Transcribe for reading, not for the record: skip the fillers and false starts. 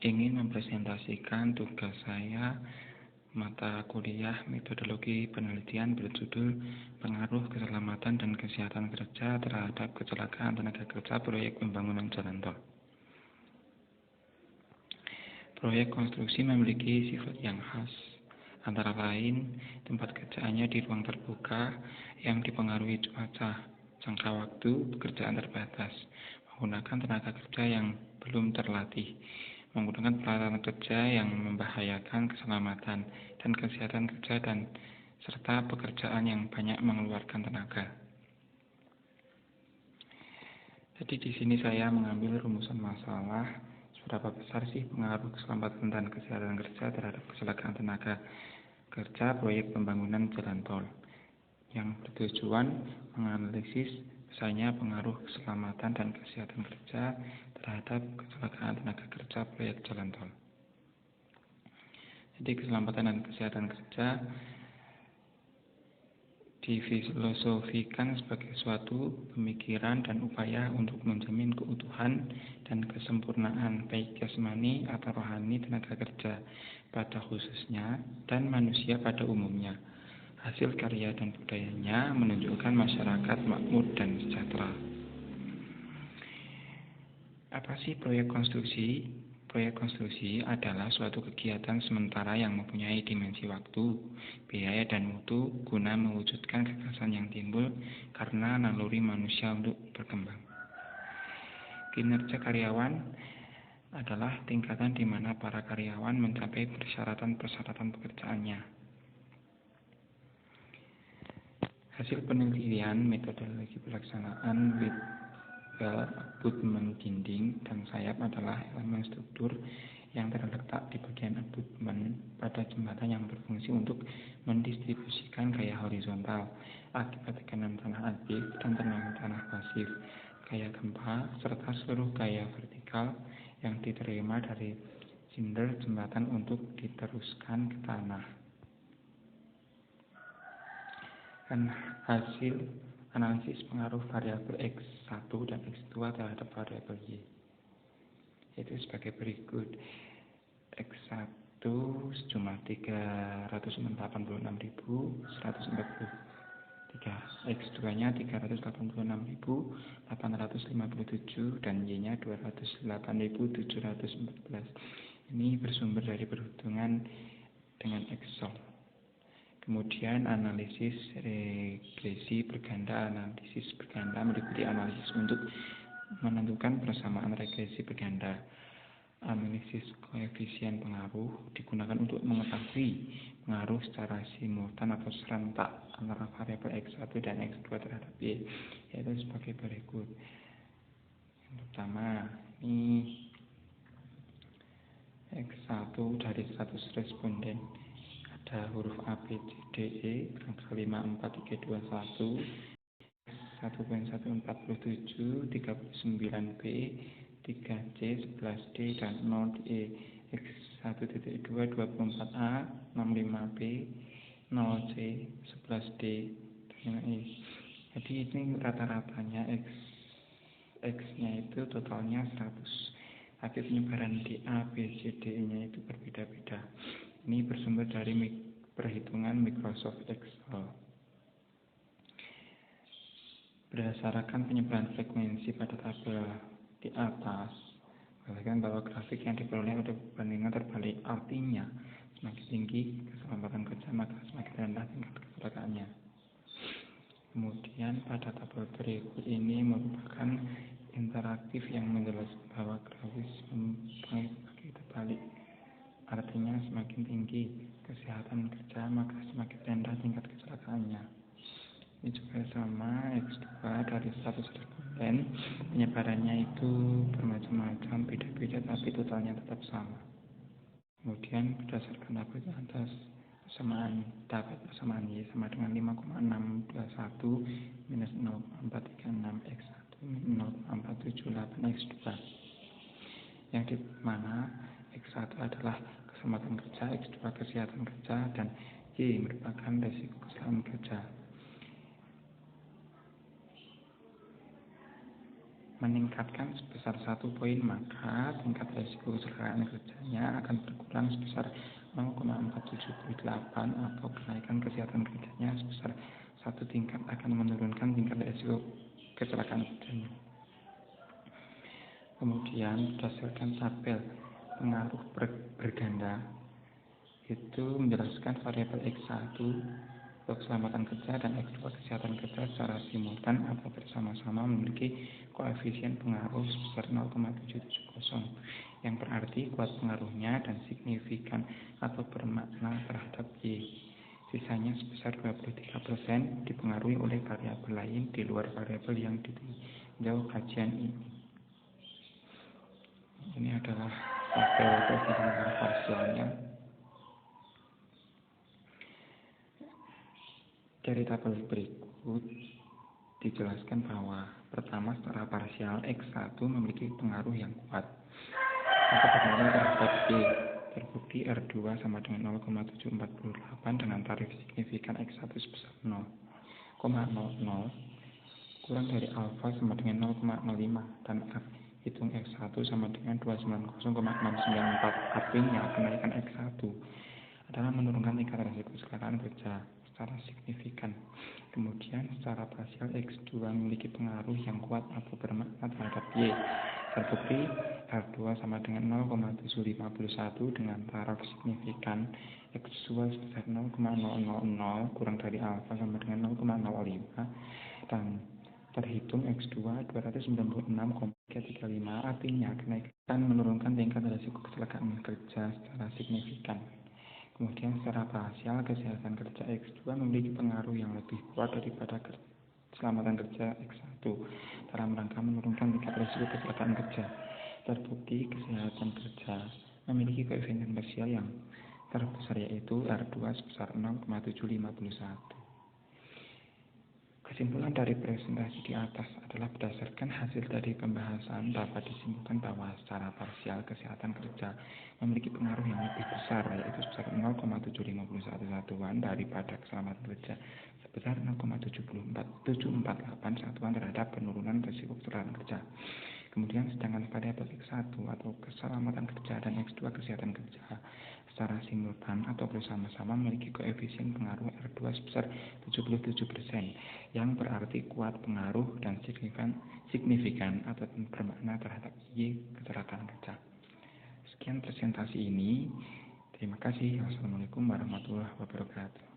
ingin mempresentasikan tugas saya mata kuliah metodologi penelitian berjudul Pengaruh Keselamatan dan Kesehatan Kerja terhadap Kecelakaan Tenaga Kerja Proyek Pembangunan Jalan Tol. Proyek konstruksi memiliki sifat yang khas, antara lain tempat kerjaannya di ruang terbuka yang dipengaruhi cuaca, jangka waktu pekerjaan terbatas, menggunakan tenaga kerja yang belum terlatih, menggunakan peralatan kerja yang membahayakan keselamatan dan kesehatan kerja serta pekerjaan yang banyak mengeluarkan tenaga. Jadi di sini saya mengambil rumusan masalah seberapa besar sih pengaruh keselamatan dan kesehatan kerja terhadap kecelakaan tenaga kerja proyek pembangunan jalan tol, yang bertujuan menganalisis besarnya pengaruh keselamatan dan kesehatan kerja terhadap kecelakaan tenaga kerja proyek jalan tol. Jadi keselamatan dan kesehatan kerja difilosofikan sebagai suatu pemikiran dan upaya untuk menjamin keutuhan dan kesempurnaan baik jasmani atau rohani tenaga kerja pada khususnya dan manusia pada umumnya. Hasil karya dan budayanya menunjukkan masyarakat makmur dan sejahtera. Apa sih proyek konstruksi? Proyek konstruksi adalah suatu kegiatan sementara yang mempunyai dimensi waktu, biaya, dan mutu guna mewujudkan gagasan yang timbul karena naluri manusia untuk berkembang. Kinerja karyawan adalah tingkatan di mana para karyawan mencapai persyaratan-persyaratan pekerjaannya. Hasil penelitian metodologi pelaksanaan abutmen dinding dan sayap adalah elemen struktur yang terletak di bagian abutmen pada jembatan yang berfungsi untuk mendistribusikan gaya horizontal akibat tekanan tanah aktif dan tekanan tanah pasif, gaya gempa, serta seluruh gaya vertikal yang diterima dari sinder jembatan untuk diteruskan ke tanah. Dan hasil analisis pengaruh variabel X1 dan X2 terhadap variabel Y, yaitu sebagai berikut. X1 sejumlah 386.143, X2-nya 386.857 dan Y-nya 208.714. Ini bersumber dari perhitungan dengan Excel. Kemudian analisis regresi berganda. Analisis berganda meliputi analisis untuk menentukan persamaan regresi berganda. Analisis koefisien pengaruh digunakan untuk mengetahui pengaruh secara simultan atau serentak antara variabel X1 dan X2 terhadap Y, yaitu sebagai berikut. Yang pertama, ini X1 dari 100 responden. Ada huruf A, B, C, D, E, angka 54321, 1.147, 39B, 3C, 11D, dan 0E. X1.2, 24A, 65B, 0C, 11D, dan E. Jadi ini rata-ratanya X-nya itu totalnya 100. Tapi penyebaran di A, B, C, D, E-nya itu berbeda-beda. Ini bersumber dari perhitungan Microsoft Excel. Berdasarkan penyebaran frekuensi pada tabel di atas, perhatikan bahwa grafik yang diperoleh pada perbandingan terbalik. Artinya, semakin tinggi keselamatan kerja, maka semakin rendah tingkat kecelakaannya. Kemudian pada tabel berikut ini merupakan interaktif yang menjelaskan bahwa grafis mempunyai terbalik. Artinya semakin tinggi kesehatan kerja, maka semakin rendah tingkat kecelakaannya. Ini juga sama, X2 dari 100 responden, penyebarannya itu bermacam-macam, beda-beda, tapi totalnya tetap sama. Kemudian berdasarkan tabel atas, dapat persamaan Y sama dengan 5,621 minus 0,436 X1 minus 0,478 X2, yang di mana X1 adalah keselamatan kerja, X2 kesehatan kerja, dan Y merupakan resiko keselamatan kerja. meningkatkan sebesar 1 poin, maka tingkat risiko kecelakaan kerjanya akan berkurang sebesar 0,478 atau kenaikan kesehatan kerjanya sebesar 1 tingkat akan menurunkan tingkat risiko kecelakaan kerjanya. Kemudian berdasarkan tabel pengaruh berganda itu menjelaskan variabel X1 untuk keselamatan kerja dan X2 kesehatan kerja secara simultan atau bersama-sama memiliki koefisien pengaruh sebesar 0,770, yang berarti kuat pengaruhnya dan signifikan atau bermakna terhadap Y. Sisanya sebesar 23% dipengaruhi oleh variabel lain di luar variabel yang ditinjau kajian ini. Ini adalah tabel koefisien parsialnya. Dari tabel berikut dijelaskan bahwa pertama, secara parsial X1 memiliki pengaruh yang kuat atau bermakna terhadap Y. Terbukti R2 sama dengan 0,748 dengan tarif signifikan X1 sebesar 0,00 kurang dari alfa sama dengan 0,05 dan R hitung X1 sama dengan 290,694. Artinya kenaikan X1 adalah menurunkan tingkat risiko kecelakaan kerja secara signifikan. Kemudian secara parsial X2 memiliki pengaruh yang kuat atau bermakna terhadap Y. Terbukti R2 sama dengan 0,751 dengan taraf signifikan X2 sebesar 0,000 kurang dari alfa sama dengan 0,05 dan terhitung X2 296,335. Artinya kenaikan menurunkan tingkat risiko kecelakaan kerja secara signifikan. Kemudian secara parsial kesehatan kerja X2 memiliki pengaruh yang lebih kuat daripada keselamatan kerja X1 dalam rangka menurunkan tingkat risiko kecelakaan kerja. Terbukti kesehatan kerja memiliki koefisien parsial yang terbesar yaitu R2 sebesar 0,751. Kesimpulan dari presentasi di atas adalah berdasarkan hasil dari pembahasan dapat disimpulkan bahwa secara parsial kesehatan kerja memiliki pengaruh yang lebih besar yaitu sebesar 0,751 satuan daripada keselamatan kerja sebesar 0,748 satuan terhadap penurunan risiko kecelakaan kerja. Kemudian sedangkan variabel X1 atau keselamatan kerja dan X2 kesehatan kerja secara simultan atau bersama-sama memiliki koefisien pengaruh R2 sebesar 77%, yang berarti kuat pengaruh dan signifikan atau bermakna terhadap Y kecelakaan kerja. Sekian presentasi ini. Terima kasih. Wassalamualaikum warahmatullahi wabarakatuh.